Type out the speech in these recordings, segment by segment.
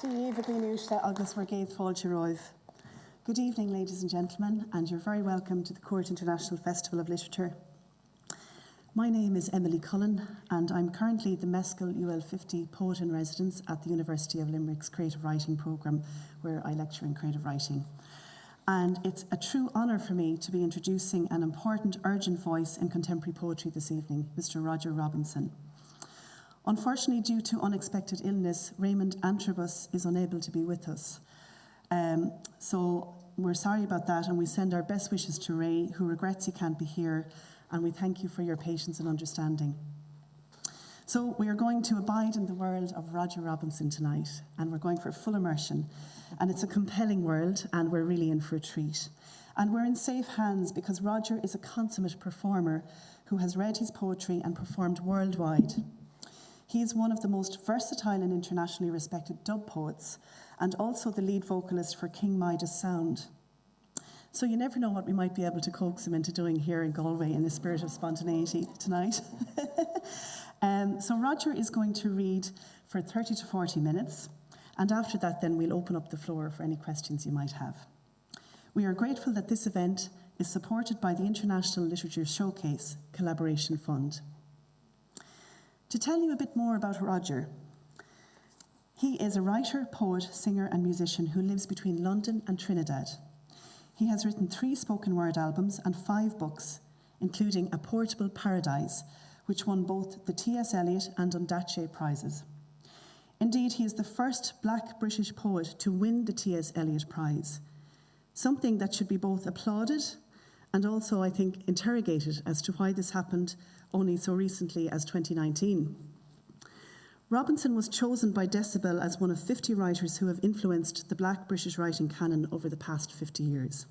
Good evening, ladies and gentlemen, and you're very welcome to the Court International Festival of Literature. My name is Emily Cullen, and I'm currently the Mescal UL50 Poet in Residence at the University of Limerick's Creative Writing Programme, where I lecture in creative writing. And it's a true honour for me to be introducing an important, urgent voice in contemporary poetry this evening, Mr. Roger Robinson. Unfortunately, due to unexpected illness, Raymond Antrobus is unable to be with us. So we're sorry about that, and we send our best wishes to Ray, who regrets he can't be here, and we thank you for your patience and understanding. So we are going to abide in the world of Roger Robinson tonight, and we're going for full immersion. And it's a compelling world, and we're really in for a treat. And we're in safe hands because Roger is a consummate performer who has read his poetry and performed worldwide. He is one of the most versatile and internationally respected dub poets, and also the lead vocalist for King Midas Sound. So you never know what we might be able to coax him into doing here in Galway in the spirit of spontaneity tonight. So Roger is going to read for 30 to 40 minutes, and after that then we'll open up the floor for any questions you might have. We are grateful that this event is supported by the International Literature Showcase Collaboration Fund. To tell you a bit more about Roger, he is a writer, poet, singer and musician who lives between London and Trinidad. He has written 3 spoken word albums and 5 books, including A Portable Paradise, which won both the T.S. Eliot and Ondaatje prizes. Indeed, he is the first Black British poet to win the T.S. Eliot Prize, something that should be both applauded and also, I think, interrogated as to why this happened only so recently as 2019. Robinson was chosen by Decibel as one of 50 writers who have influenced the Black British writing canon over the past 50 years.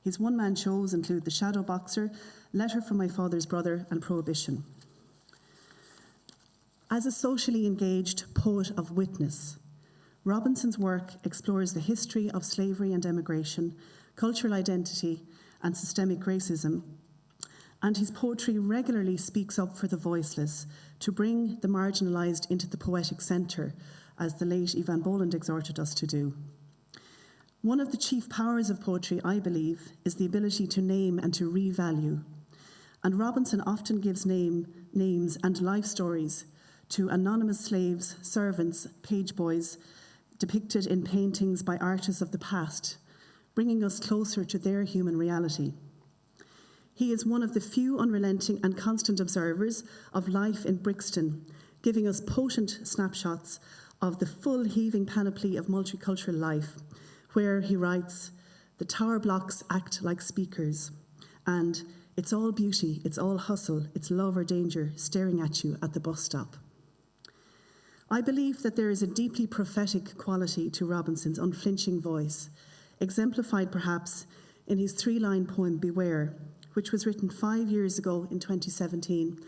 His one-man shows include The Shadow Boxer, Letter from My Father's Brother, and Prohibition. As a socially engaged poet of witness, Robinson's work explores the history of slavery and emigration, cultural identity, and systemic racism, and his poetry regularly speaks up for the voiceless, to bring the marginalised into the poetic centre, as the late Ivan Boland exhorted us to do. One of the chief powers of poetry, I believe, is the ability to name and to revalue. And Robinson often gives names and life stories to anonymous slaves, servants, page boys, depicted in paintings by artists of the past, bringing us closer to their human reality. He is one of the few unrelenting and constant observers of life in Brixton, giving us potent snapshots of the full heaving panoply of multicultural life, where he writes, "The tower blocks act like speakers," and "It's all beauty, it's all hustle, it's love or danger staring at you at the bus stop." I believe that there is a deeply prophetic quality to Robinson's unflinching voice, exemplified perhaps in his 3-line poem Beware, which was written 5 years ago in 2017,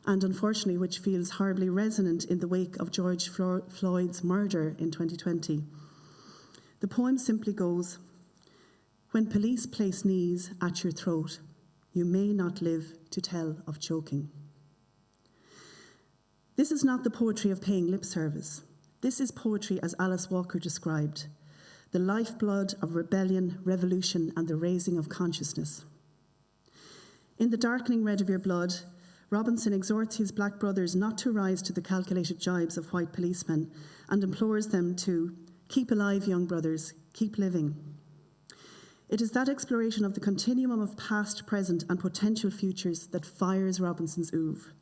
and unfortunately which feels horribly resonant in the wake of George Floyd's murder in 2020. The poem simply goes, "When police place knees at your throat, you may not live to tell of choking." This is not the poetry of paying lip service. This is poetry as Alice Walker described, the lifeblood of rebellion, revolution, and the raising of consciousness. In The Darkening Red of Your Blood, Robinson exhorts his black brothers not to rise to the calculated jibes of white policemen and implores them to keep alive, young brothers, keep living. It is that exploration of the continuum of past, present, and potential futures that fires Robinson's oeuvre.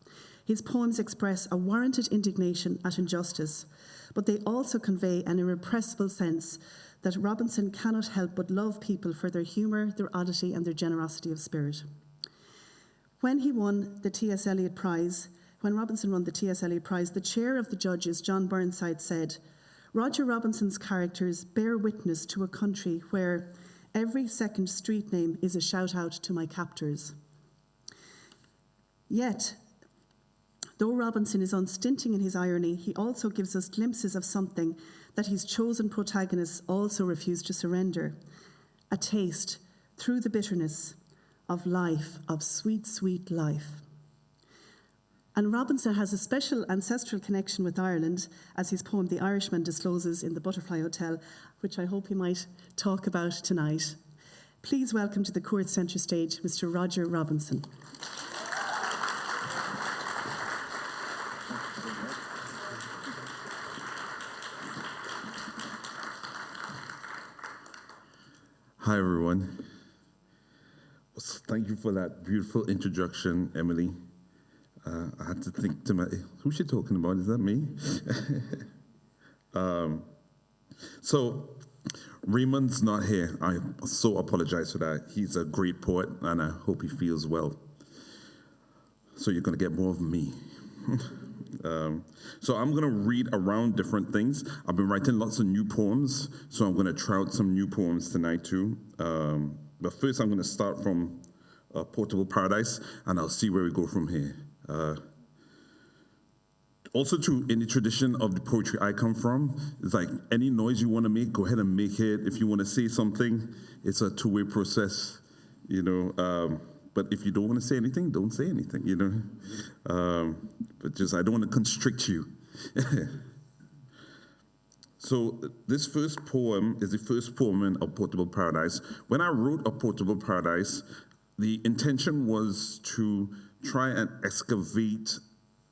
His poems express a warranted indignation at injustice, but they also convey an irrepressible sense that Robinson cannot help but love people for their humour, their oddity, and their generosity of spirit. When Robinson won the T.S. Eliot Prize, the chair of the judges, John Burnside, said, "Roger Robinson's characters bear witness to a country where every second street name is a shout-out to my captors." Yet, though Robinson is unstinting in his irony, he also gives us glimpses of something that his chosen protagonists also refuse to surrender, a taste, through the bitterness, of life, of sweet, sweet life. And Robinson has a special ancestral connection with Ireland, as his poem The Irishman discloses in the Butterfly Hotel, which I hope he might talk about tonight. Please welcome to the court centre stage Mr. Roger Robinson. Hi, everyone. Thank you for that beautiful introduction, Emily. I had to think to who's she talking about? Is that me? So, Raymond's not here. I so apologize for that. He's a great poet, and I hope he feels well. So you're going to get more of me. So I'm going to read around different things. I've been writing lots of new poems, so I'm going to try out some new poems tonight too. But first I'm going to start from Portable Paradise, and I'll see where we go from here. Also, in the tradition of the poetry I come from, it's like any noise you want to make, go ahead and make it. If you want to say something, it's a two-way process, you know. But if you don't want to say anything, don't say anything, you know. But just, I don't want to constrict you. So this first poem is the first poem of Portable Paradise. When I wrote A Portable Paradise, the intention was to try and excavate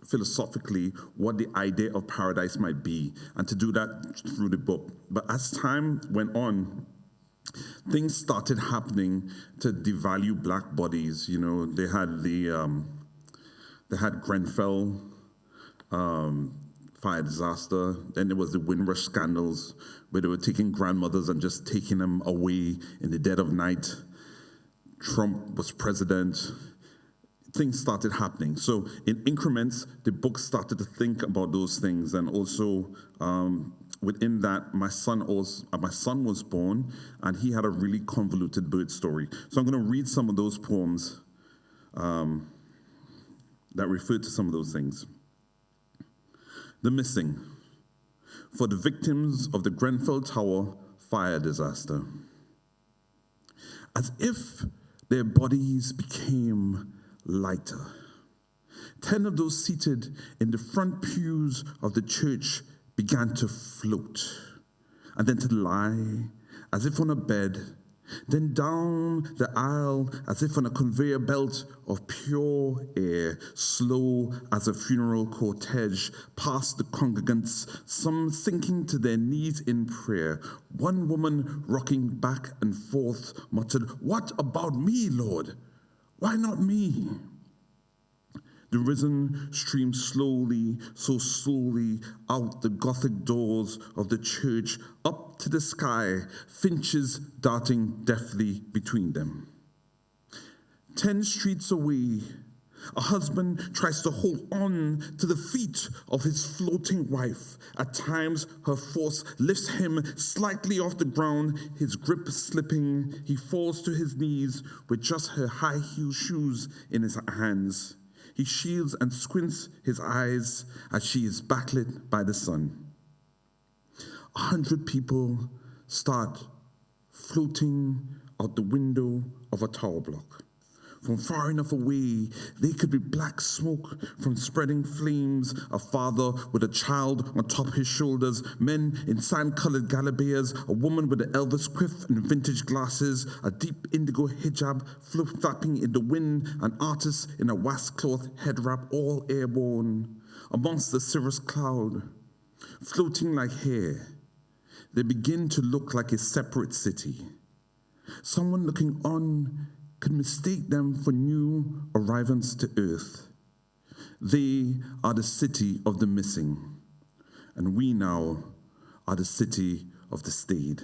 philosophically what the idea of paradise might be, and to do that through the book. But as time went on, things started happening to devalue black bodies. You know, they had Grenfell fire disaster. Then there was the Windrush scandals, where they were taking grandmothers and just taking them away in the dead of night. Trump was president. Things started happening. So in increments, the book started to think about those things. And also within that, my son was born, and he had a really convoluted birth story. So I'm going to read some of those poems that refer to some of those things. The Missing. For the victims of the Grenfell Tower fire disaster. As if their bodies became lighter. 10 of those seated in the front pews of the church began to float, and then to lie as if on a bed, then down the aisle as if on a conveyor belt of pure air, slow as a funeral cortege, past the congregants, some sinking to their knees in prayer. One woman rocking back and forth muttered, "What about me, Lord? Why not me?" The risen streamed slowly, so slowly, out the Gothic doors of the church, up to the sky, finches darting deftly between them. 10 streets away, a husband tries to hold on to the feet of his floating wife. At times, her force lifts him slightly off the ground, his grip slipping. He falls to his knees with just her high-heeled shoes in his hands. He shields and squints his eyes as she is backlit by the sun. 100 people start floating out the window of a tower block. From far enough away, they could be black smoke from spreading flames, a father with a child on top his shoulders, men in sand-colored galabeas, a woman with an Elvis quiff and vintage glasses, a deep indigo hijab flip-flapping in the wind, an artist in a washcloth head wrap, all airborne. Amongst the cirrus cloud, floating like hair, they begin to look like a separate city. Someone looking on could mistake them for new arrivants to earth. They are the city of the missing, and we now are the city of the stayed.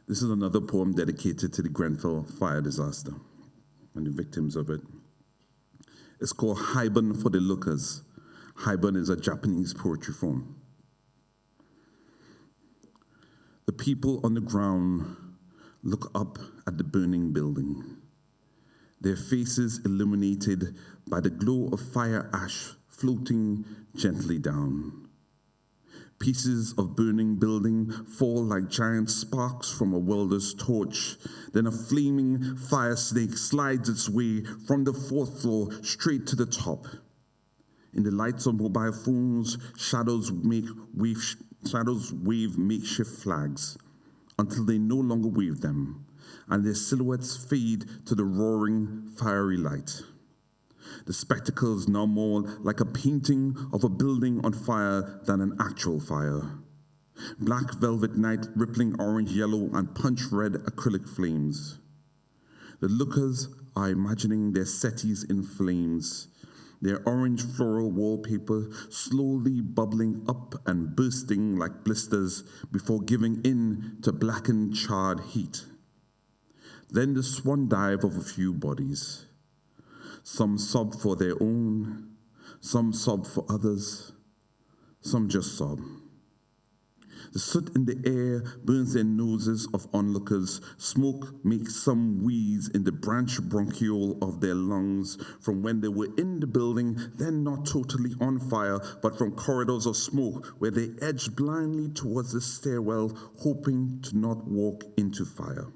This is another poem dedicated to the Grenfell fire disaster and the victims of it. It's called Haibun for the Lookers. Haibun is a Japanese poetry form. The people on the ground look up at the burning building, their faces illuminated by the glow of fire ash floating gently down. Pieces of burning building fall like giant sparks from a welder's torch. Then a flaming fire snake slides its way from the 4th floor straight to the top. In the lights of mobile phones, shadows wave makeshift flags until they no longer wave them, and their silhouettes fade to the roaring, fiery light. The spectacle is now more like a painting of a building on fire than an actual fire. Black velvet night rippling orange, yellow, and punch red acrylic flames. The lookers are imagining their settees in flames, their orange floral wallpaper slowly bubbling up and bursting like blisters before giving in to blackened, charred heat. Then the swan dive of a few bodies. Some sob for their own, some sob for others, some just sob. The soot in the air burns their noses of onlookers. Smoke makes some wheeze in the branch bronchiole of their lungs from when they were in the building, then not totally on fire, but from corridors of smoke where they edged blindly towards the stairwell, hoping to not walk into fire.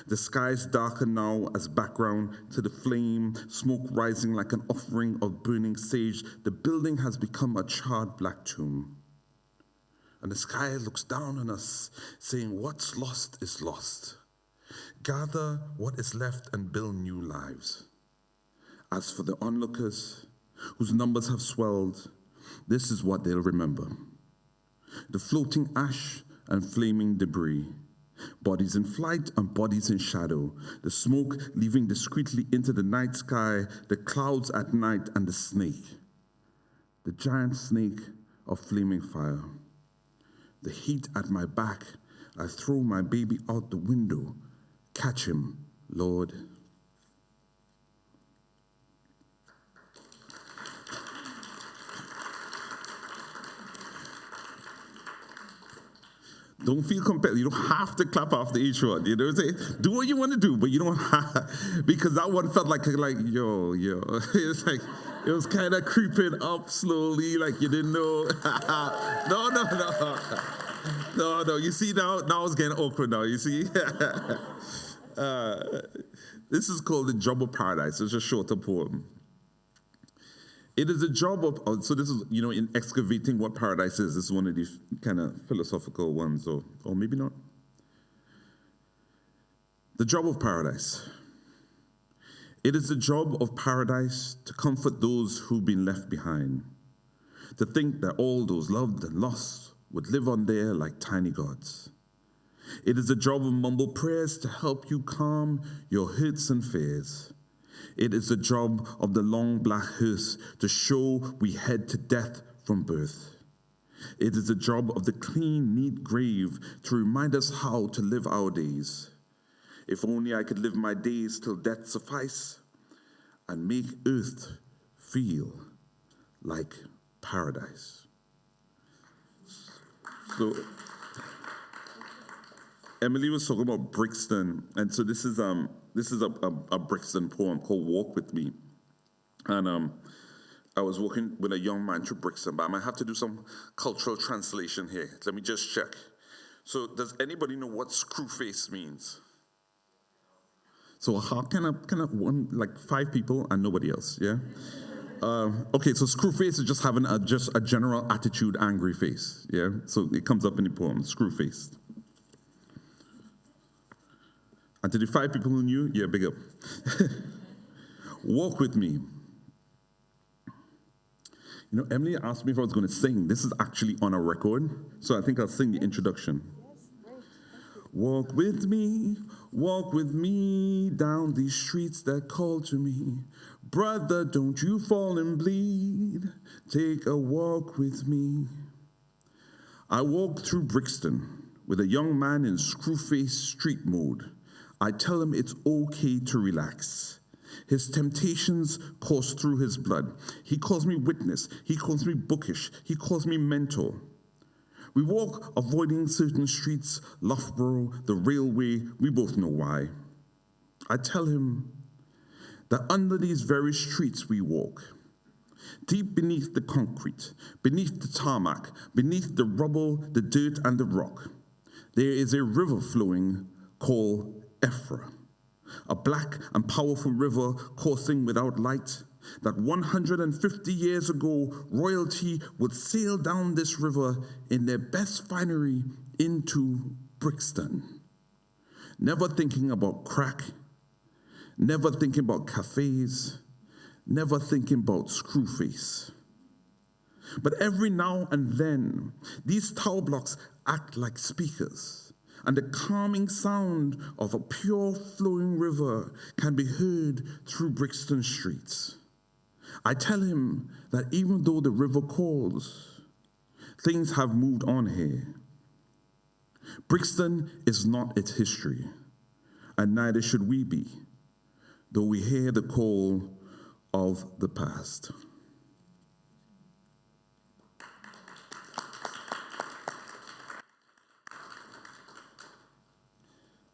The skies darken now as background to the flame, smoke rising like an offering of burning sage. The building has become a charred black tomb. And the sky looks down on us, saying, what's lost is lost. Gather what is left and build new lives. As for the onlookers, whose numbers have swelled, this is what they'll remember. The floating ash and flaming debris. Bodies in flight and bodies in shadow. The smoke leaving discreetly into the night sky, the clouds at night, and the snake. The giant snake of flaming fire. The heat at my back, I throw my baby out the window. Catch him, Lord. Don't feel compelled. You don't have to clap after each one. You know what I'm saying? Do what you want to do, but you don't have, because that one felt like yo. It's like, it was kind of creeping up slowly, like you didn't know. No. You see, now it's getting awkward now, you see? This is called The Job of Paradise. It's a shorter poem. It is a job of, so this is, in excavating what paradise is, this is one of these kind of philosophical ones, or maybe not. The job of paradise. It is the job of paradise to comfort those who've been left behind, to think that all those loved and lost would live on there like tiny gods. It is the job of mumble prayers to help you calm your hurts and fears. It is the job of the long black hearse to show we head to death from birth. It is the job of the clean, neat grave to remind us how to live our days. If only I could live my days till death suffice and make earth feel like paradise. So, Emily was talking about Brixton, and so this is a Brixton poem called "Walk With Me," and I was walking with a young man through Brixton, but I might have to do some cultural translation here. Let me just check. So, does anybody know what screwface means? So, how can one, like 5 people and nobody else? Yeah. Okay, so screwface is just having just a general attitude, angry face. Yeah. So it comes up in the poem, screwfaced. And to the 5 people who knew, yeah, big up. Walk with me. Emily asked me if I was going to sing. This is actually on a record, so I think I'll sing the introduction. Walk with me down these streets that call to me. Brother, don't you fall and bleed. Take a walk with me. I walk through Brixton with a young man in screwface street mode. I tell him it's okay to relax. His temptations course through his blood. He calls me witness. He calls me bookish. He calls me mentor. We walk avoiding certain streets, Loughborough, the railway. We both know why. I tell him that under these very streets we walk, Deep beneath the concrete, beneath the tarmac, beneath the rubble, the dirt, and the rock, there is a river flowing called Ephra, a black and powerful river coursing without light, that 150 years ago, royalty would sail down this river in their best finery into Brixton, never thinking about crack, never thinking about cafes, never thinking about Screwface. But every now and then, these tower blocks act like speakers, and the calming sound of a pure flowing river can be heard through Brixton streets. I tell him that even though the river calls, things have moved on here. Brixton is not its history, and neither should we be, though we hear the call of the past.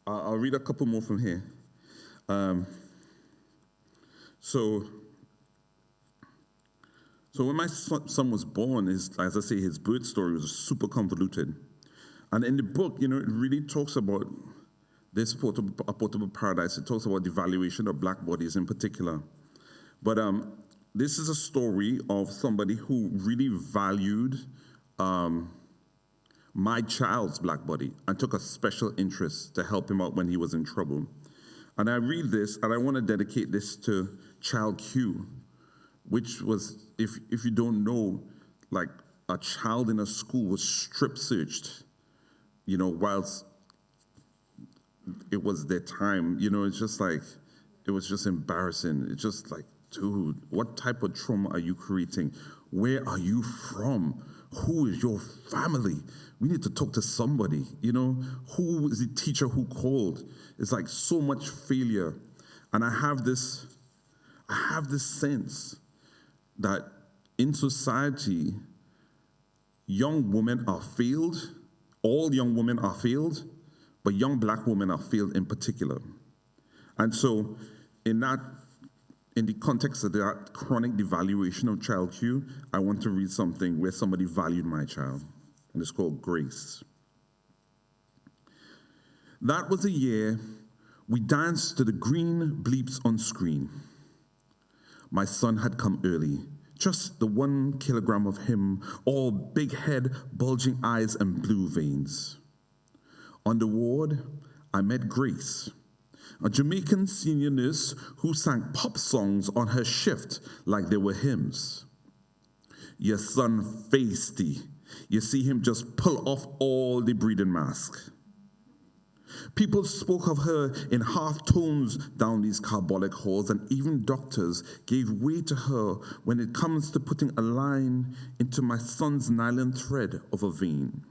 I'll read a couple more from here. So when my son was born, as I say, his birth story was super convoluted. And in the book, it really talks about this portable paradise. It talks about the valuation of black bodies in particular. But this is a story of somebody who really valued my child's black body and took a special interest to help him out when he was in trouble. And I read this, and I want to dedicate this to Child Q, which was, if you don't know, like a child in a school was strip searched, whilst it was their time. It's just like, it was just embarrassing. It's just like, dude, what type of trauma are you creating? Where are you from? Who is your family? We need to talk to somebody, Who is the teacher who called? It's like so much failure. And I have this sense that in society, young women are failed. All young women are failed, but young black women are failed in particular. And so in the context of that chronic devaluation of Child Q, I want to read something where somebody valued my child, and it's called Grace. That was a year we danced to the green bleeps on screen. My son had come early, just the 1 kilogram of him, all big head, bulging eyes, and blue veins. On the ward, I met Grace, a Jamaican senior nurse who sang pop songs on her shift like they were hymns. Your son feisty. You see him just pull off all the breathing mask. People spoke of her in half tones down these carbolic halls, and even doctors gave way to her when it comes to putting a line into my son's nylon thread of a vein.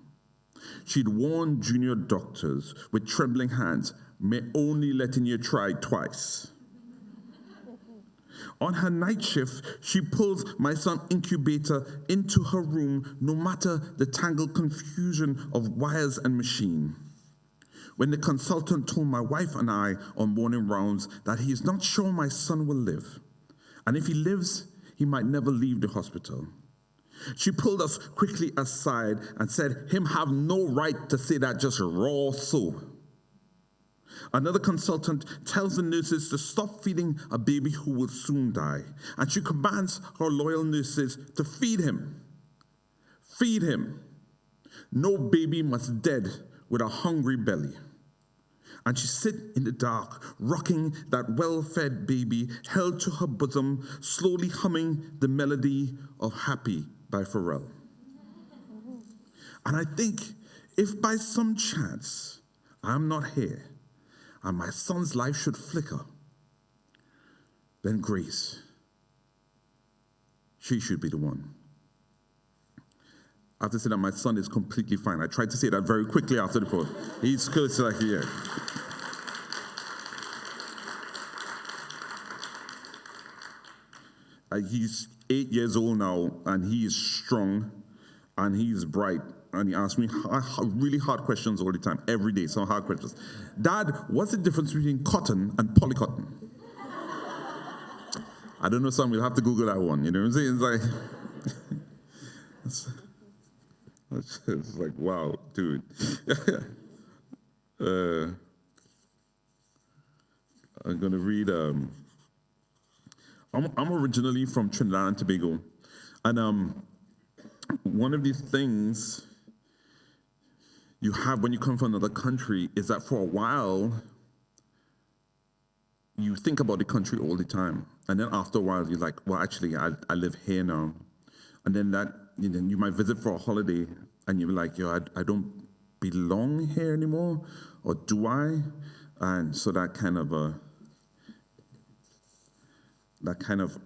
She'd warned junior doctors with trembling hands, "May only letting you try twice." On her night shift, she pulls my son's incubator into her room, no matter the tangled confusion of wires and machine. When the consultant told my wife and I on morning rounds that he is not sure my son will live, and if he lives, he might never leave the hospital, she pulled us quickly aside and said, "Him have no right to say that just raw so." Another consultant tells the nurses to stop feeding a baby who will soon die, and she commands her loyal nurses to feed him. Feed him. No baby must dead with a hungry belly. And she sit in the dark, rocking that well-fed baby held to her bosom, slowly humming the melody of Happy by Pharrell. And I think if by some chance I'm not here and my son's life should flicker, then Grace, she should be the one. I have to say that my son is completely fine. I tried to say that very quickly after the post. He's cursed like, yeah. He's 8 years old now, and he is strong, and he's bright. And he asks me really hard questions all the time, every day, some hard questions. "Dad, what's the difference between cotton and polycotton?" I don't know, some we'll have to Google that one. You know what I'm saying? It's like, it's like, wow, dude. I'm going to read, I'm originally from Trinidad and Tobago. And one of the things you have when you come from another country is that for a while, you think about the country all the time. And then after a while, you're like, well, actually, I live here now. And then you might visit for a holiday, and you're like, yo, I don't belong here anymore, or do I? And so that kind of a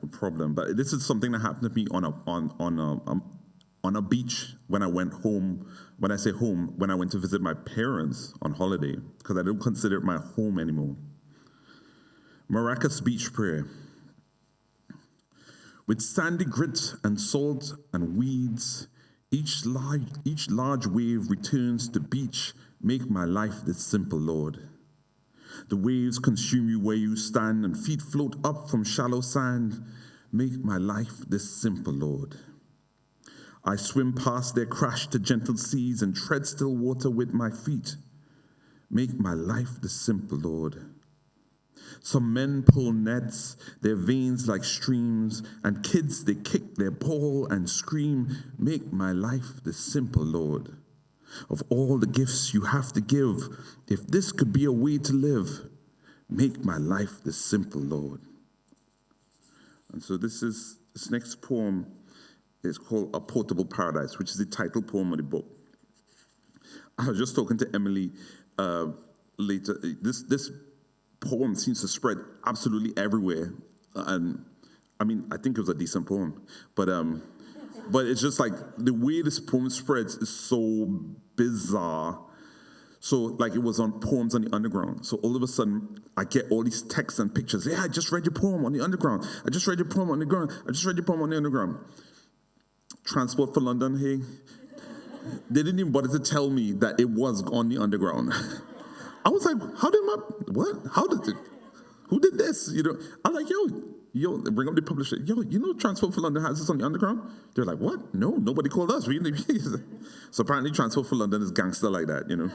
problem. But this is something that happened to me on a beach when I went home. When I say home, when I went to visit my parents on holiday, because I don't consider it my home anymore. Maracas Beach Prayer. With sandy grit and salt and weeds, each large wave returns to beach. Make my life this simple, Lord. The waves consume you where you stand, and feet float up from shallow sand. Make my life this simple, Lord. I swim past their crash to gentle seas and tread still water with my feet. Make my life this simple, Lord. Some men pull nets, their veins like streams, and kids, they kick their ball and scream. Make my life this simple, Lord. Of all the gifts you have to give, if this could be a way to live, make my life this simple, Lord. And so this next poem is called A Portable Paradise, which is the title poem of the book. I was just talking to Emily later. This poem seems to spread absolutely everywhere. And I mean, I think it was a decent poem, but it's just like the way this poem spreads is so bizarre. So like it was on Poems on the Underground. So all of a sudden I get all these texts and pictures. Yeah, I just read your poem on the Underground. I just read your poem on the ground. I just read your poem on the Underground. Transport for London, hey. They didn't even bother to tell me that it was on the Underground. I was like, who did this? You know, I'm like, yo, bring up the publisher. Yo, you know Transport for London has this on the Underground? They're like, what? No, nobody called us. So apparently Transport for London is gangster like that, you know.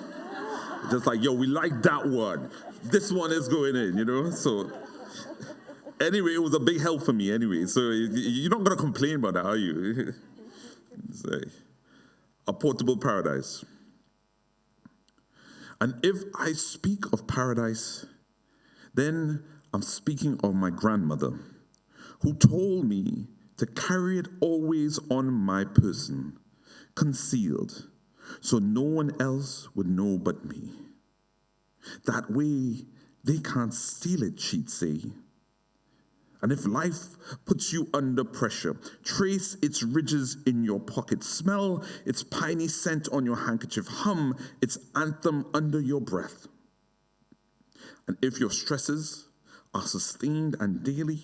Just like, yo, we like that one. This one is going in, you know. So anyway, it was a big help for me anyway. So you're not going to complain about that, are you? It's like A Portable Paradise. And if I speak of paradise, then I'm speaking of my grandmother, who told me to carry it always on my person, concealed, so no one else would know but me. That way, they can't steal it, she'd say. And if life puts you under pressure, trace its ridges in your pocket, smell its piney scent on your handkerchief, hum its anthem under your breath. And if your stresses are sustained and daily,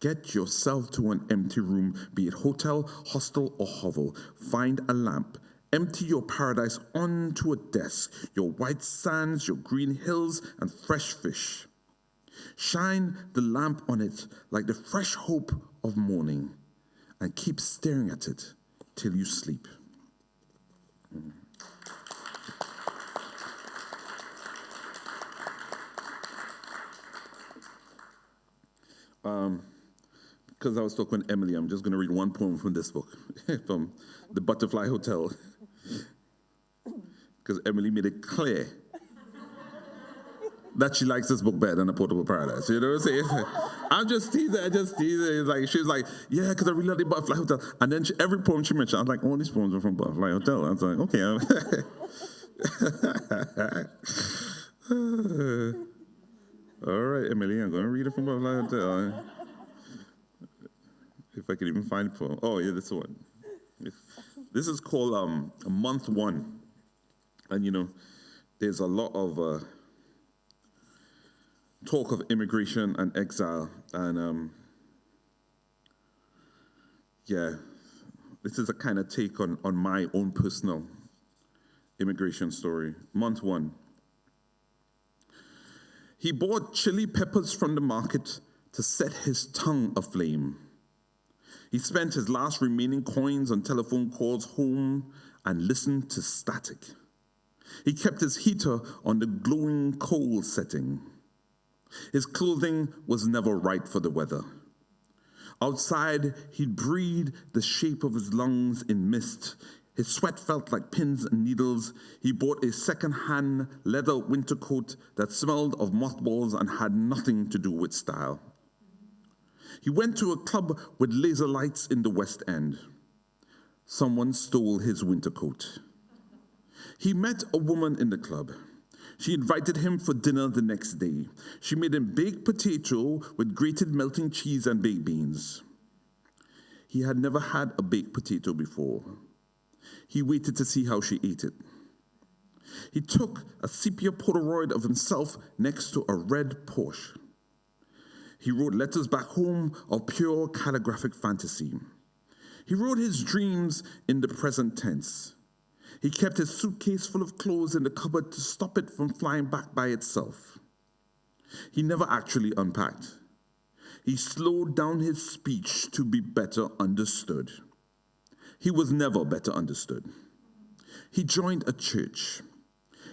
get yourself to an empty room, be it hotel, hostel, or hovel. Find a lamp. Empty your paradise onto a desk, your white sands, your green hills, and fresh fish. Shine the lamp on it like the fresh hope of morning, and keep staring at it till you sleep. Because I was talking with Emily, I'm just going to read one poem from this book, from The Butterfly Hotel. Because Emily made it clear that she likes this book better than A Portable Paradise. You know what I'm saying? I'm just teasing. It's like, she was like, yeah, because I really love The Butterfly Hotel. And then every poem she mentioned, I was like, all these poems are from Butterfly Hotel. I was like, okay. All right, Emily, I'm going to read it from Butterfly Hotel. If I could even find it for, oh yeah, this one. This is called Month One. And you know, there's a lot of talk of immigration and exile. And yeah, this is a kind of take on my own personal immigration story. Month One. He bought chili peppers from the market, to set his tongue aflame. He spent his last remaining coins on telephone calls home and listened to static. He kept his heater on the glowing coal setting. His clothing was never right for the weather. Outside, he'd breathe the shape of his lungs in mist. His sweat felt like pins and needles. He bought a second-hand leather winter coat that smelled of mothballs and had nothing to do with style. He went to a club with laser lights in the West End. Someone stole his winter coat. He met a woman in the club. She invited him for dinner the next day. She made him baked potato with grated melting cheese and baked beans. He had never had a baked potato before. He waited to see how she ate it. He took a sepia Polaroid of himself next to a red Porsche. He wrote letters back home of pure calligraphic fantasy. He wrote his dreams in the present tense. He kept his suitcase full of clothes in the cupboard to stop it from flying back by itself. He never actually unpacked. He slowed down his speech to be better understood. He was never better understood. He joined a church.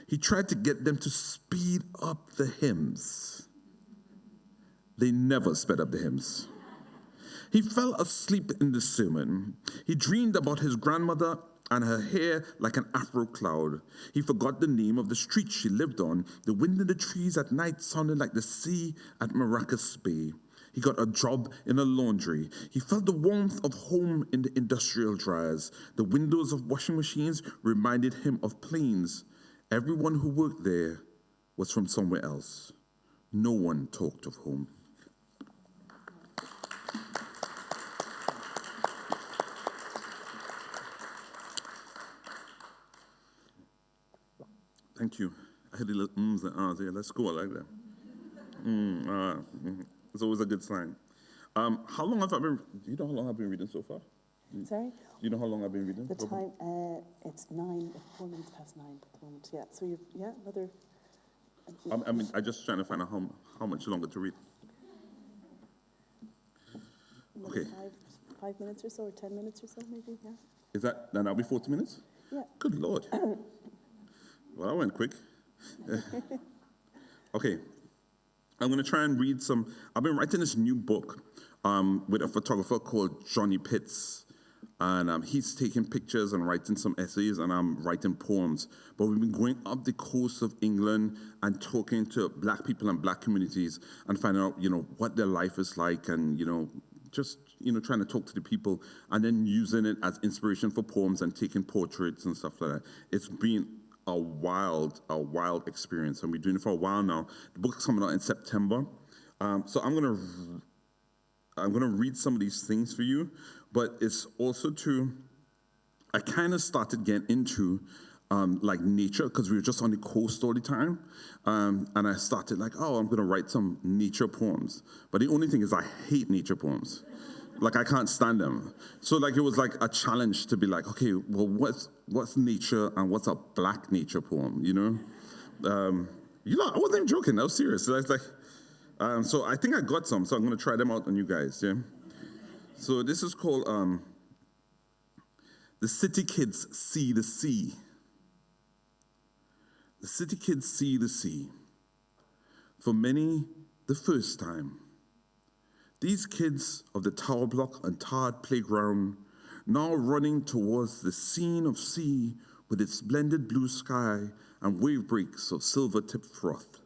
He tried to get them to speed up the hymns. They never sped up the hymns. He fell asleep in the sermon. He dreamed about his grandmother and her hair like an afro cloud. He forgot the name of the street she lived on. The wind in the trees at night sounded like the sea at Maracas Bay. He got a job in a laundry. He felt the warmth of home in the industrial dryers. The windows of washing machines reminded him of planes. Everyone who worked there was from somewhere else. No one talked of home. Thank you. I had a little ums and ahs here. Let's go. I like that. It's always a good sign. How long have I been? Do you know how long I've been reading so far? Sorry? Do you know how long I've been reading? The time, it's 4 minutes past 9 at the moment. Yeah, so another... I'm just trying to find out how much longer to read. Okay. 5 minutes or so, or 10 minutes or so, maybe, yeah. Is that, then that'll be 40 minutes? Yeah. Good Lord. Well, that went quick. Okay. I'm going to try and read some. I've been writing this new book with a photographer called Johnny Pitts. And he's taking pictures and writing some essays, and I'm writing poems. But we've been going up the coast of England and talking to Black people and Black communities and finding out, what their life is like, and, just, trying to talk to the people and then using it as inspiration for poems and taking portraits and stuff like that. It's been a wild experience, and we're doing it for a while now. The book's coming out in September, so I'm gonna read some of these things for you, but it's also I kind of started getting into like nature, because we were just on the coast all the time, and I started like, I'm gonna write some nature poems, but the only thing is I hate nature poems. Like, I can't stand them. So, like, it was like a challenge to be like, okay, well, what's nature and what's a Black nature poem, I wasn't even joking. I was serious. So, I was like, so I think I got some, so I'm going to try them out on you guys, yeah? So this is called The City Kids See the Sea. The city kids see the sea. For many, the first time. These kids of the tower block and tarred playground, now running towards the scene of sea with its blended blue sky and wave breaks of silver-tipped froth.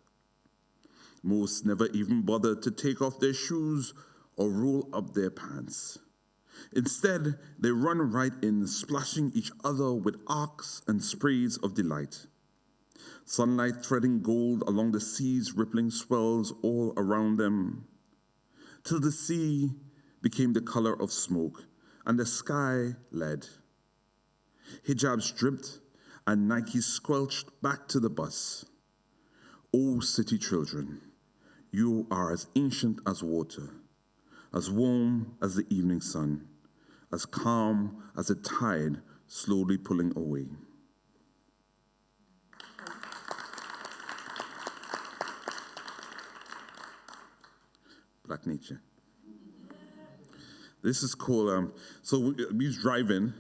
Most never even bothered to take off their shoes or roll up their pants. Instead, they run right in, splashing each other with arcs and sprays of delight. Sunlight threading gold along the sea's rippling swells all around them, till the sea became the color of smoke and the sky lead. Hijabs dripped and Nikes squelched back to the bus. O city children, you are as ancient as water, as warm as the evening sun, as calm as the tide slowly pulling away. Black nature. This is called, so we was driving,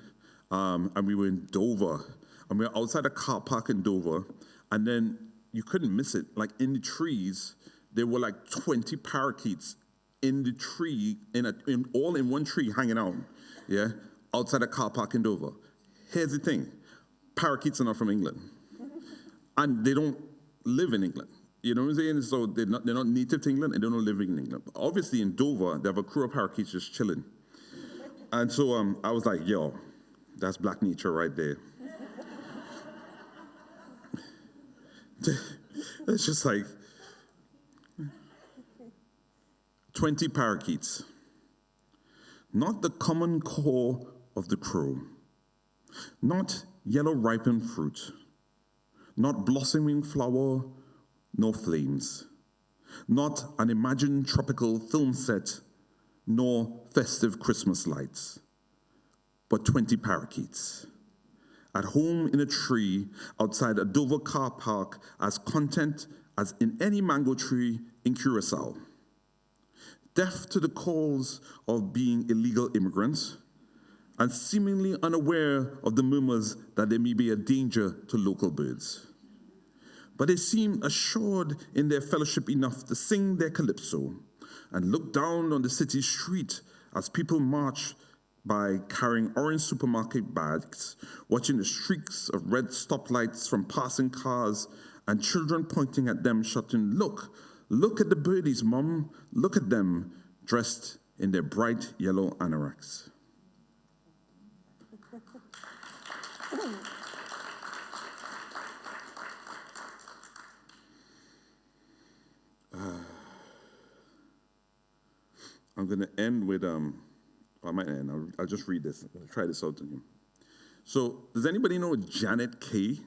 and we were in Dover, and we were outside a car park in Dover, and then you couldn't miss it. Like in the trees, there were like 20 parakeets in the tree, all in one tree hanging out, yeah, outside a car park in Dover. Here's the thing, parakeets are not from England, and they don't live in England. You know what I'm saying? So they're not native to England, and they don't live in England. Obviously, in Dover, they have a crew of parakeets just chilling. And so I was like, yo, that's black nature right there. It's just like 20 parakeets. Not the common call of the crow. Not yellow ripened fruit. Not blossoming flower, nor flames. Not an imagined tropical film set, nor festive Christmas lights. But 20 parakeets. At home in a tree outside a Dover car park, as content as in any mango tree in Curacao. Deaf to the calls of being illegal immigrants, and seemingly unaware of the murmurs that there may be a danger to local birds. But they seem assured in their fellowship enough to sing their calypso and look down on the city street as people march by carrying orange supermarket bags, watching the streaks of red stoplights from passing cars, and children pointing at them, shouting, look at the birdies, Mom, look at them, dressed in their bright yellow anoraks. I'm going to end with, I might end, I'll just read this. I'll try this out to you. So, does anybody know Janet Kay?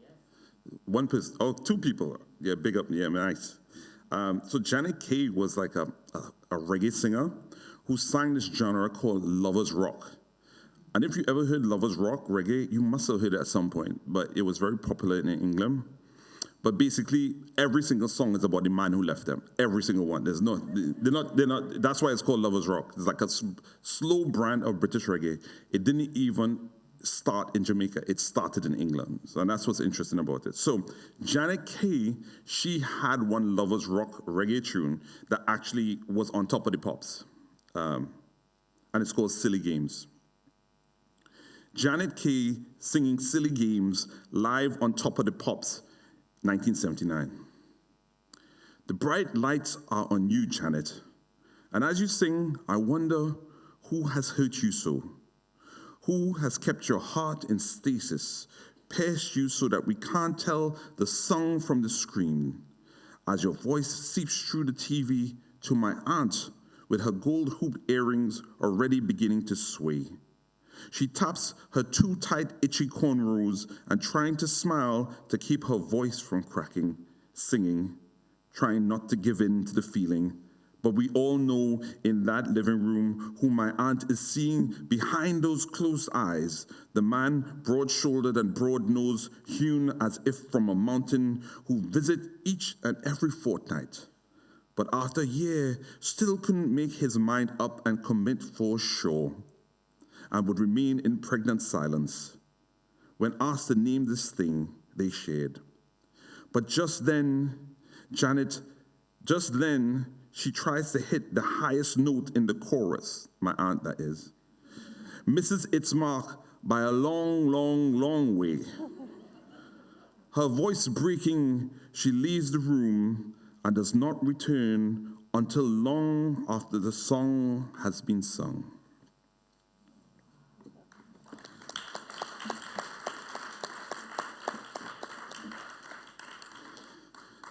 Yes. One person, two people. Yeah, big up, yeah, nice. So Janet Kay was like a reggae singer who sang this genre called Lovers Rock. And if you ever heard Lovers Rock, reggae, you must have heard it at some point, but it was very popular in England. But basically, every single song is about the man who left them. Every single one. They're not, that's why it's called Lovers Rock. It's like a slow brand of British reggae. It didn't even start in Jamaica. It started in England. So, and that's what's interesting about it. So Janet Kay, she had one Lovers Rock reggae tune that actually was on Top of the Pops. And it's called Silly Games. Janet Kay singing Silly Games live on Top of the Pops, 1979. The bright lights are on you, Janet. And as you sing, I wonder who has hurt you so? Who has kept your heart in stasis, pierced you so that we can't tell the song from the scream? As your voice seeps through the TV to my aunt with her gold hoop earrings already beginning to sway. She taps her too tight, itchy cornrows and trying to smile to keep her voice from cracking, singing, trying not to give in to the feeling. But we all know in that living room who my aunt is seeing behind those closed eyes, the man broad-shouldered and broad-nosed, hewn as if from a mountain, who visit each and every fortnight. But after a year, still couldn't make his mind up and commit for sure, and would remain in pregnant silence when asked to name this thing they shared. But just then, she tries to hit the highest note in the chorus, my aunt that is, misses its mark by a long, long, long way. Her voice breaking, she leaves the room and does not return until long after the song has been sung.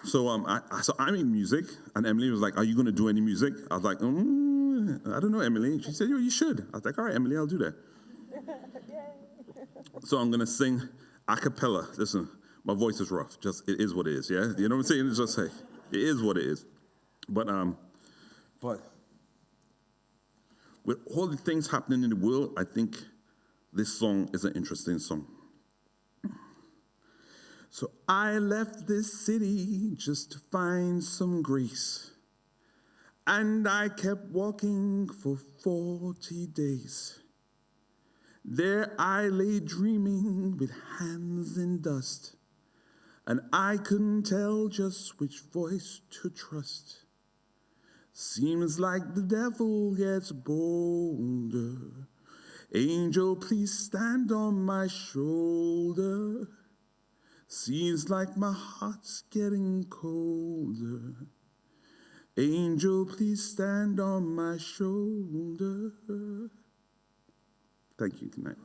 So I'm in music, and Emily was like, "Are you going to do any music?" I was like, "I don't know, Emily." She said, "You should." I was like, "All right, Emily, I'll do that." So I'm going to sing a cappella. Listen, my voice is rough. Just, it is what it is, yeah? You know what I'm saying? It's just, hey, it is what it is. But with all the things happening in the world, I think this song is an interesting song. So I left this city just to find some grace. And I kept walking for 40 days. There I lay dreaming with hands in dust. And I couldn't tell just which voice to trust. Seems like the devil gets bolder. Angel, please stand on my shoulder. Seems like my heart's getting colder. Angel, please stand on my shoulder. Thank you. Good night.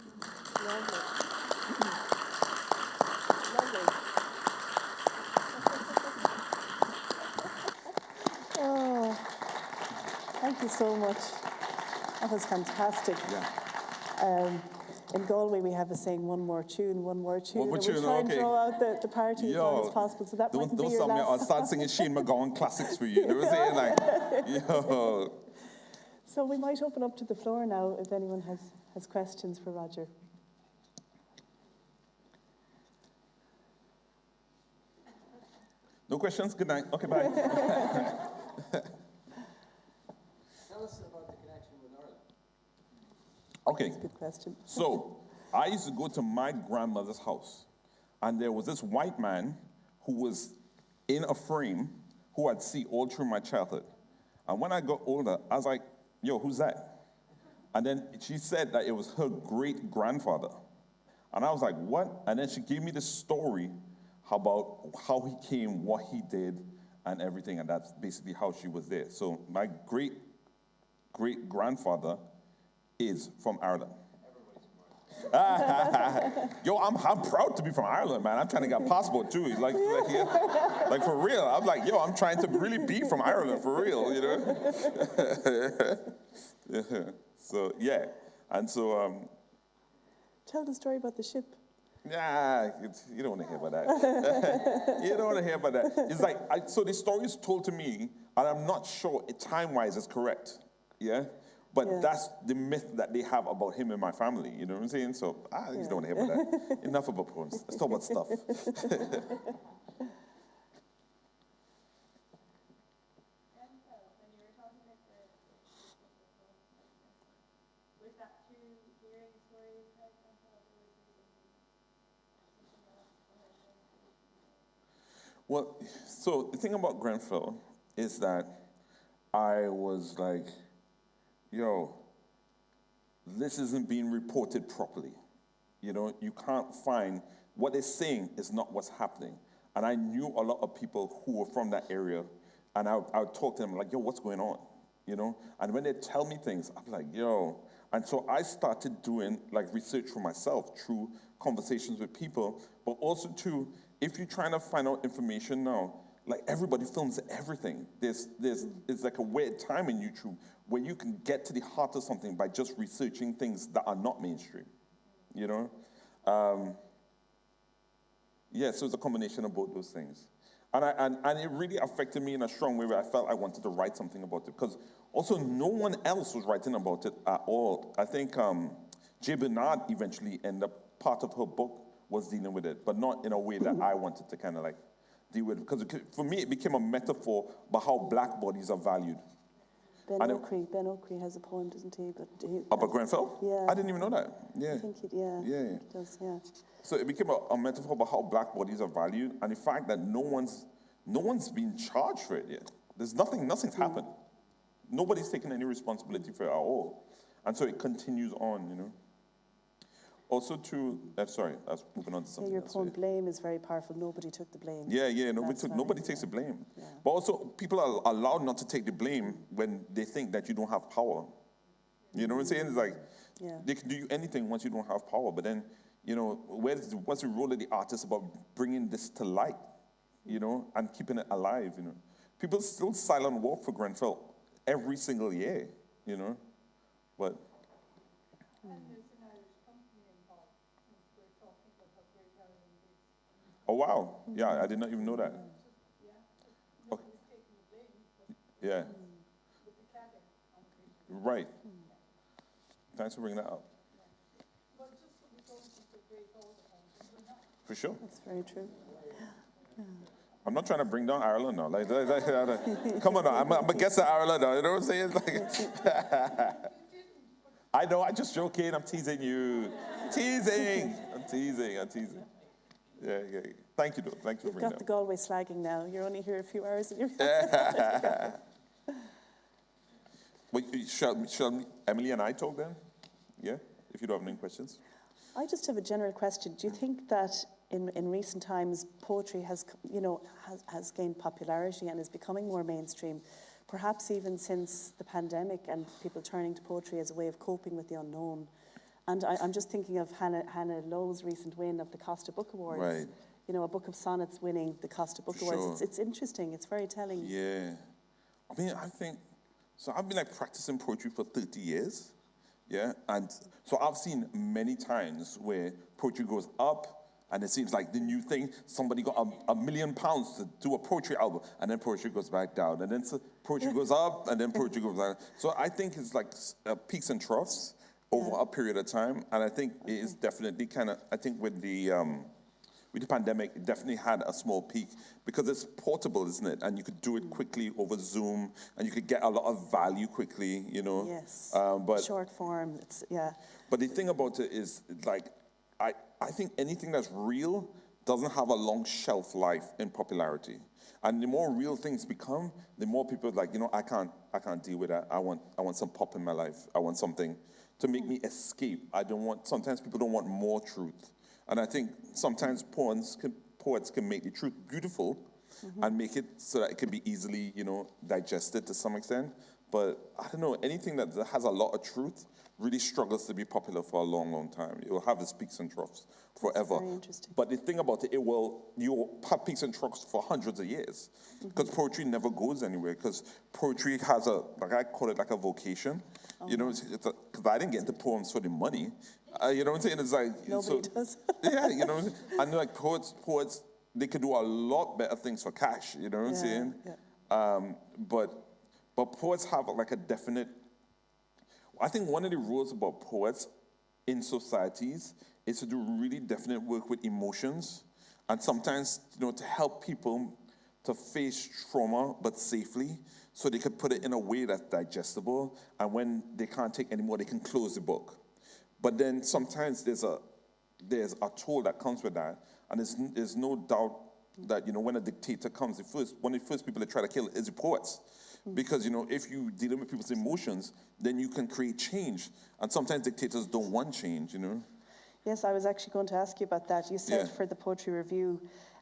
Lovely. Oh, thank you so much. That was fantastic. Yeah. In Galway, we have a saying, one more tune. One more And tune, we try and okay. draw out the party as long as possible. So that mightn't be your last. I'll start singing Shane McGowan classics for you. They were saying like, yo. So we might open up to the floor now if anyone has questions for Roger. No questions? Good night. Okay, bye. Tell us about the connection with Ireland. Okay. Good question. So, I used to go to my grandmother's house, and there was this white man who was in a frame who I'd see all through my childhood. And when I got older, I was like, yo, who's that? And then she said that it was her great-grandfather. And I was like, what? And then she gave me this story about how he came, what he did, and everything. And that's basically how she was there. So my great-great-grandfather is from Ireland. Yo, I'm proud to be from Ireland, man. I'm trying to get a passport too. Like for real. I'm like, yo, I'm trying to really be from Ireland for real, you know? Yeah. So, yeah. And so... Tell the story about the ship. Nah, you don't want to hear about that. You don't want to hear about that. It's like, so the story is told to me, and I'm not sure time-wise it's correct, yeah? But that's the myth that they have about him and my family, you know what I'm saying? So, I just don't want to hear about that. Enough about poems. Let's talk about stuff. Well, so the thing about Grenfell is that I was like, yo, this isn't being reported properly. You know, you can't find, what they're saying is not what's happening. And I knew a lot of people who were from that area, and I would talk to them like, yo, what's going on? You know? And when they tell me things, I'm like, yo. And so I started doing like research for myself through conversations with people, but also too, if you're trying to find out information now, like everybody films everything. It's like a weird time in YouTube where you can get to the heart of something by just researching things that are not mainstream, you know? Yeah, so it's a combination of both those things. And it really affected me in a strong way where I felt I wanted to write something about it, because also no one else was writing about it at all. I think J. Bernard eventually ended up, part of her book was dealing with it, but not in a way that I wanted to kind of like deal with it. Because for me, it became a metaphor about how black bodies are valued. Ben Okri has a poem, doesn't he? About Grenfell? Yeah. I didn't even know that. Yeah. I think it, yeah. Yeah. It does, yeah. So it became a metaphor about how black bodies are valued, and the fact that no one's been charged for it yet. Nothing's happened. Nobody's taken any responsibility for it at all. And so it continues on, you know. Also sorry, I was moving on to something Your else. poem, Blame, is very powerful. Nobody took the blame. Yeah, nobody takes the blame. Yeah. But also, people are allowed not to take the blame when they think that you don't have power. You know what I'm saying? It's like, they can do you anything once you don't have power. But then, you know, what's the role of the artist about bringing this to light, you know, and keeping it alive, you know? People still silent walk for Grenfell every single year, you know? But... Oh, wow. Yeah, I did not even know that. Okay. Yeah. Right. Thanks for bringing that up. For sure. That's very true. I'm not trying to bring down Ireland now. Come on now. I'm a guest of Ireland now. You know what I'm saying? I know, I'm just joking. I'm teasing you. Teasing. I'm teasing. Yeah. Thank you, though. Thank you for You've bringing got the Galway slagging now. You're only here a few hours. And you're Wait, shall Emily and I talk then? Yeah? If you don't have any questions. I just have a general question. Do you think that in recent times poetry has gained popularity and is becoming more mainstream, perhaps even since the pandemic and people turning to poetry as a way of coping with the unknown? And I'm just thinking of Hannah Lowe's recent win of the Costa Book Awards. Right. You know, a book of sonnets winning the Costa Book Awards. It's interesting. It's very telling. Yeah. I mean, I think, so I've been like practicing poetry for 30 years. Yeah. And so I've seen many times where poetry goes up and it seems like the new thing, somebody got £1 million to do a poetry album, and then poetry goes back down. And then poetry goes up, and then poetry goes down. So I think it's like peaks and troughs over a period of time. And I think it is definitely kind of, I think with the pandemic, it definitely had a small peak because it's portable, isn't it? And you could do it quickly over Zoom, and you could get a lot of value quickly, you know. Yes. But short form, yeah. But the thing about it is, like, I think anything that's real doesn't have a long shelf life in popularity. And the more real things become, the more people are like, you know, I can't deal with that. I want some pop in my life. I want something to make me escape. Sometimes people don't want more truth. And I think sometimes poets can make the truth beautiful and make it so that it can be easily, you know, digested to some extent. But I don't know, anything that has a lot of truth really struggles to be popular for a long, long time. It will have its peaks and troughs forever. Very interesting. But the thing about it, you'll have peaks and troughs for hundreds of years. Because poetry never goes anywhere. Because poetry has I call it like a vocation. You know, because I didn't get into poems for the money. You know what I'm saying? It's like Nobody does. Yeah, you know what I'm saying? And like poets, they could do a lot better things for cash. You know what I'm saying? Yeah. But poets have like a definite. I think one of the rules about poets in societies is to do really definite work with emotions, and sometimes, you know, to help people to face trauma but safely, so they could put it in a way that's digestible, and when they can't take anymore, they can close the book. But then sometimes there's a toll that comes with that, and there's no doubt that, you know, when a dictator comes, one of the first people they try to kill is the poets. Because, you know, if you deal with people's emotions, then you can create change. And sometimes dictators don't want change, you know. Yes, I was actually going to ask you about that. You said for the Poetry Review,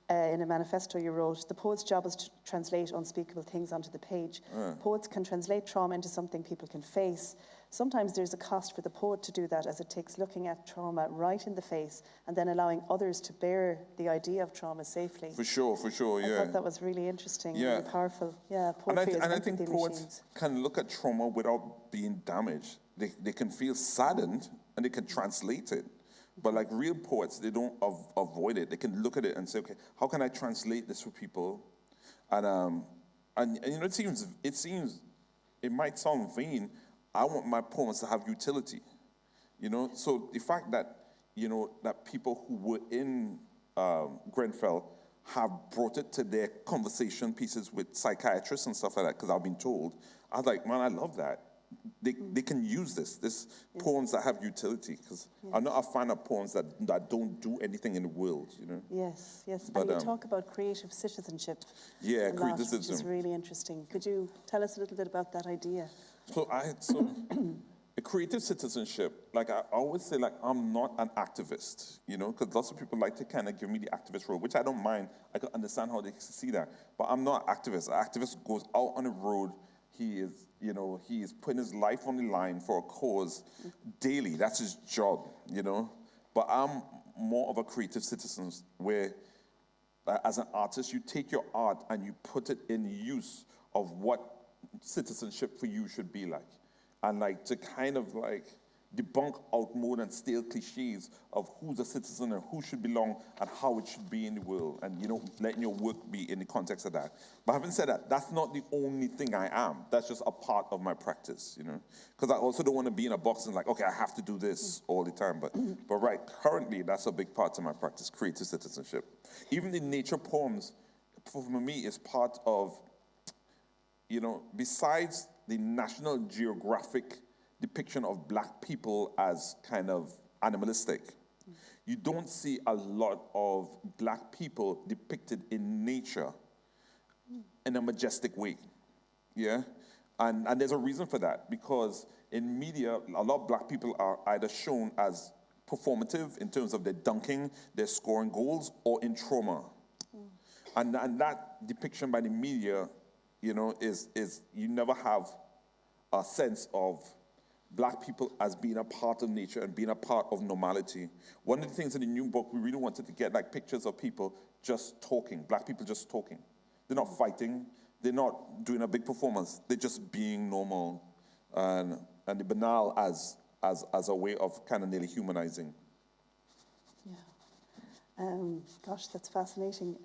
in a manifesto you wrote, the poet's job is to translate unspeakable things onto the page. Poets can translate trauma into something people can face. Sometimes there's a cost for the poet to do that, as it takes looking at trauma right in the face and then allowing others to bear the idea of trauma safely. For sure, yeah. I thought that was really interesting, really powerful. Yeah, poetry and I is think empathy poets machines. can look at trauma without being damaged. They can feel saddened and they can translate it. But like real poets, they don't avoid it. They can look at it and say, okay, how can I translate this for people? And you know, it might sound vain. I want my poems to have utility, you know. So the fact that, you know, that people who were in Grenfell have brought it to their conversation pieces with psychiatrists and stuff like that, because I've been told, I was like, man, I love that. They can use this poems that have utility, because I'm not a fan of poems that don't do anything in the world, you know. Yes. But, and you talk about creative citizenship. Yeah, creative which is citizenship. really interesting. Could you tell us a little bit about that idea? So a creative citizenship, like I always say, like, I'm not an activist, you know, because lots of people like to kind of give me the activist role, which I don't mind. I can understand how they see that, but I'm not an activist. An activist goes out on the road. He is putting his life on the line for a cause daily. That's his job, you know. But I'm more of a creative citizen where, as an artist, you take your art and you put it in use of what citizenship for you should be like. And like to kind of like debunk outmoded and stale cliches of who's a citizen and who should belong and how it should be in the world, and letting your work be in the context of that. But having said that, that's not the only thing I am. That's just a part of my practice, because I also don't want to be in a box and like, okay, I have to do this all the time. But right, currently that's a big part of my practice, creative citizenship. Even the nature poems, for me, is part of, besides the National Geographic depiction of black people as kind of animalistic, you don't see a lot of black people depicted in nature in a majestic way, and there's a reason for that, because in media, a lot of black people are either shown as performative in terms of their dunking, their scoring goals, or in trauma, and that depiction by the media, is you never have a sense of black people as being a part of nature and being a part of normality. One of the things in the new book, we really wanted to get like pictures of people just talking, black people just talking. They're not fighting, they're not doing a big performance, they're just being normal, and the banal as a way of kind of nearly humanizing. Gosh, that's fascinating.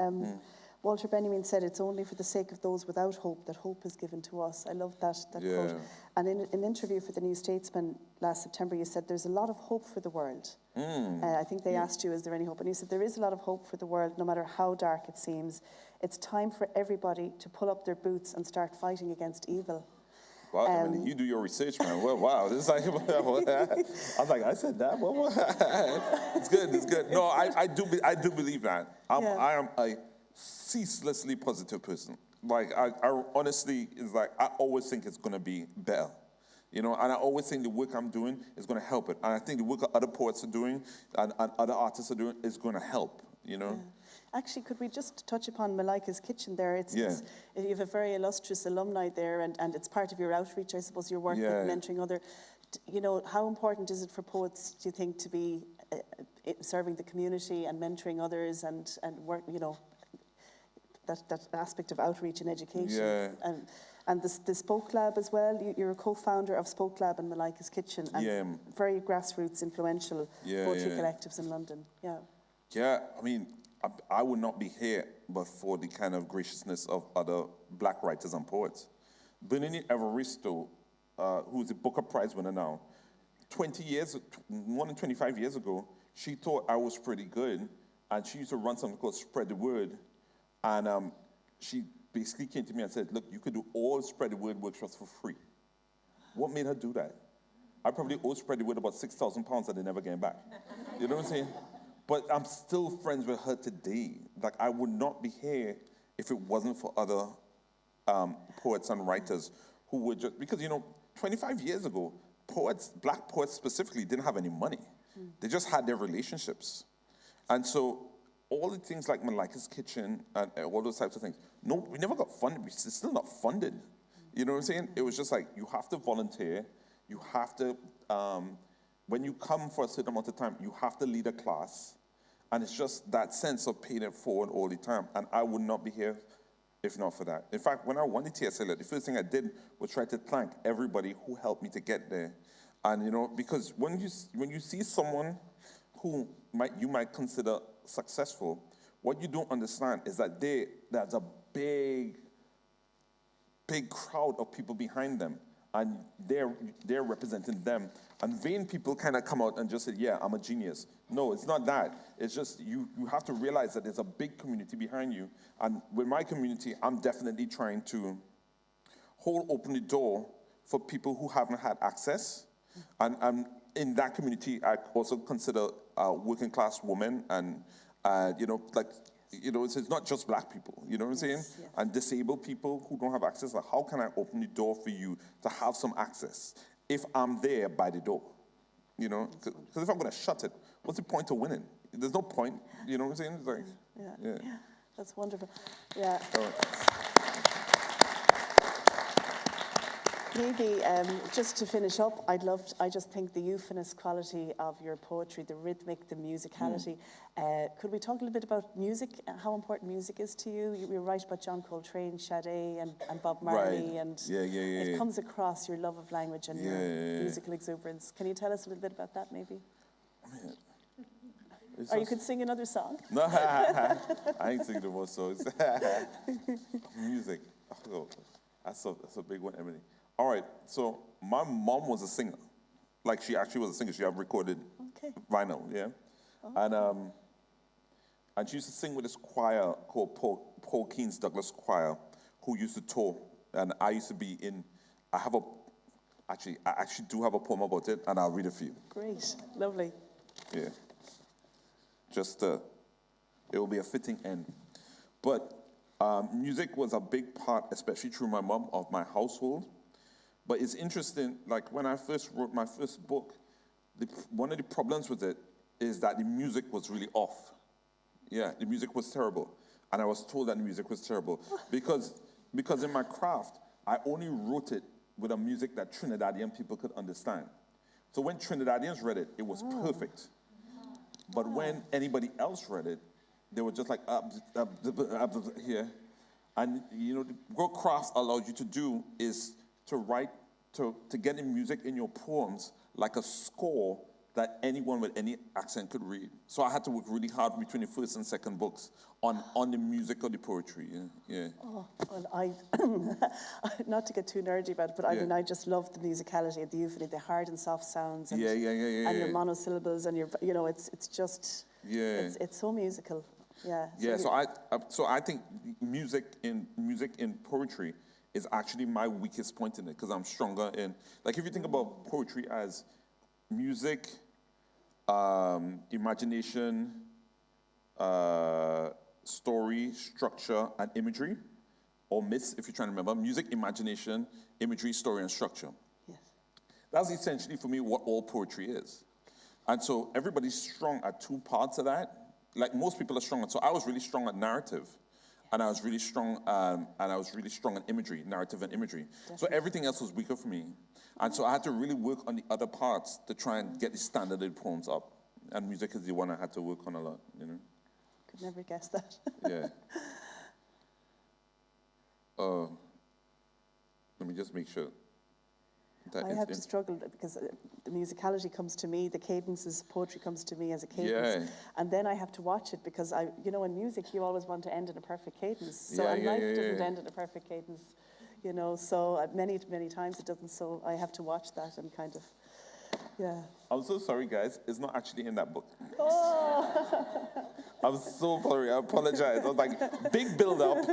Walter Benjamin said, "It's only for the sake of those without hope that hope is given to us." I love that quote. And in an interview for the New Statesman last September, you said, "There's a lot of hope for the world." I think they asked you, is there any hope? And you said, "There is a lot of hope for the world, no matter how dark it seems. It's time for everybody to pull up their boots and start fighting against evil." Wow, I mean, you do your research, man. Well, wow, this is like, I was like, I said that? It's good. No, I do believe that. I am a ceaselessly positive person. Like, I honestly, it's like, I always think it's going to be better. And I always think the work I'm doing is going to help it. And I think the work other poets are doing and other artists are doing is going to help, Actually, could we just touch upon Malika's Kitchen there? You have a very illustrious alumni there, and it's part of your outreach, I suppose, your work with mentoring other. How important is it for poets, do you think, to be serving the community and mentoring others and work, that aspect of outreach and education? And the Spoke Lab as well. You're a co-founder of Spoke Lab and Malika's Kitchen, and very grassroots, influential poetry collectives in London. I mean, I would not be here but for the kind of graciousness of other black writers and poets. Bernini Evaristo, who's a Booker Prize winner now, more than 25 years ago, she thought I was pretty good, and she used to run something called Spread the Word, and she basically came to me and said, "Look, you could do all Spread the Word workshops for free." What made her do that? I probably owed Spread the Word about £6,000 that they never came back. You know what I'm saying? But I'm still friends with her today. Like, I would not be here if it wasn't for other poets and writers who would just, because, 25 years ago, black poets specifically, didn't have any money. They just had their relationships. And so all the things like Malika's Kitchen and all those types of things, no, we never got funded. We're still not funded. You know what I'm saying? It was just like, you have to volunteer. You have to, when you come for a certain amount of time, you have to lead a class. And it's just that sense of paying it forward all the time. And I would not be here if not for that. In fact, when I won the TSLA, the first thing I did was try to thank everybody who helped me to get there. And, because when you see someone who you might consider successful, what you don't understand is that there's a big crowd of people behind them, and they're representing them. And vain people kind of come out and just say, "Yeah, I'm a genius." No, it's not that. It's just you have to realize that there's a big community behind you. And with my community, I'm definitely trying to hold open the door for people who haven't had access. And in that community, I also consider working class women and, it's not just black people, you know what I'm saying? Yes. And disabled people who don't have access. Like, how can I open the door for you to have some access if I'm there by the door? Because if I'm going to shut it, what's the point of winning? There's no point, you know what I'm saying? It's like, yeah. That's wonderful. Yeah. Maybe just to finish up, I just think the euphonous quality of your poetry, the rhythmic, the musicality. Could we talk a little bit about music, how important music is to you? You were right about John Coltrane, Sade, and Bob Marley, Right. and Yeah. it comes across your love of language and your musical exuberance. Can you tell us a little bit about that, maybe? Or you could sing another song. No, I ain't singing the more songs. Music. Oh, that's a big one, Emily. All right, so my mom was a singer. Like, she actually was a singer. She had recorded vinyl, yeah? And she used to sing with this choir called Paul Keen's Douglas Choir, who used to tour. And I used to be in, I actually do have a poem about it, and I'll read it for you. Great, lovely. Yeah. It will be a fitting end. But music was a big part, especially through my mom, of my household. But it's interesting, like when I first wrote my first book, one of the problems with it is that the music was really off. Yeah, the music was terrible. And I was told that the music was terrible. Because in my craft, I only wrote it with a music that Trinidadian people could understand. So when Trinidadians read it, it was perfect. But when anybody else read it, they were just like, here. And, what crafts allows you to do is to write, to get in music in your poems like a score that anyone with any accent could read. So I had to work really hard between the first and second books on the music of the poetry. Yeah. Oh, well, not to get too nerdy about it, but I mean, I just love the musicality, the euphony, the hard and soft sounds, and, and your monosyllables, and your, it's just, it's so musical. Yeah. So I think music in poetry is actually my weakest point in it, because I'm stronger in, like, if you think about poetry as music, imagination, story, structure, and imagery, or myths, if you're trying to remember. Music, imagination, imagery, story, and structure. Yes. That's essentially, for me, what all poetry is. And so everybody's strong at two parts of that. Like, most people are strong. So I was really strong at narrative. And I was really strong, in imagery, narrative and imagery. Definitely. So everything else was weaker for me. And so I had to really work on the other parts to try and get the standard of the poems up. And music is the one I had to work on a lot, Could never guess that. Yeah. Let me just make sure. I have to struggle because the musicality comes to me, the cadences, poetry comes to me as a cadence. Yeah. And then I have to watch it because in music you always want to end in a perfect cadence. So life doesn't end in a perfect cadence, so many times it doesn't. So I have to watch that and kind of, I'm so sorry, guys. It's not actually in that book. Oh. I'm so sorry. I apologize. I was like, big build-up.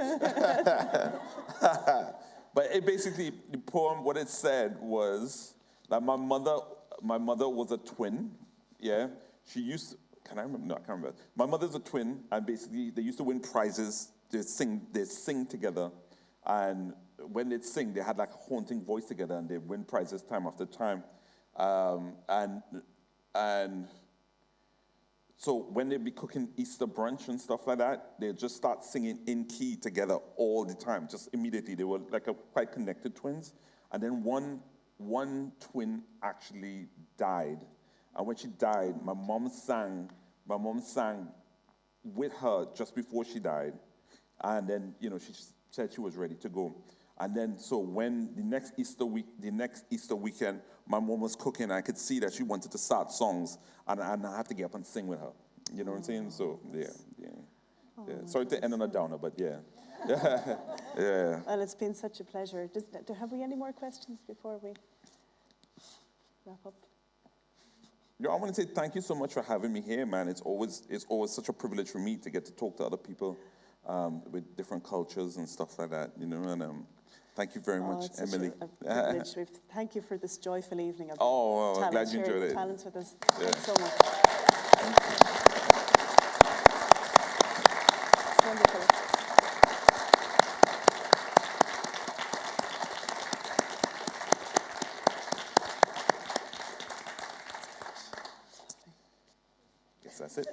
But it basically, the poem, what it said was that my mother was a twin. Yeah. She used to, can I remember? No, I can't remember. My mother's a twin, and basically they used to win prizes. They sing together. And when they'd sing, they had like a haunting voice together, and they'd win prizes time after time. And so when they'd be cooking Easter brunch and stuff like that, they'd just start singing in key together all the time, just immediately. They were like quite connected twins. And then one twin actually died. And when she died, my mom sang with her just before she died. And then, she said she was ready to go. And then, so when the next Easter weekend, my mom was cooking, I could see that she wanted to start songs, and I had to get up and sing with her. You know what I'm saying? So, yeah. Sorry to end on a downer, but yeah. Yeah. Well, it's been such a pleasure. Have we any more questions before we wrap up? I want to say thank you so much for having me here, man. It's always such a privilege for me to get to talk to other people with different cultures and stuff like that, and thank you very much, Emily. Thank you for this joyful evening. I'm glad you enjoyed it. Talents with us. Thanks so much. It's wonderful. Guess that's it.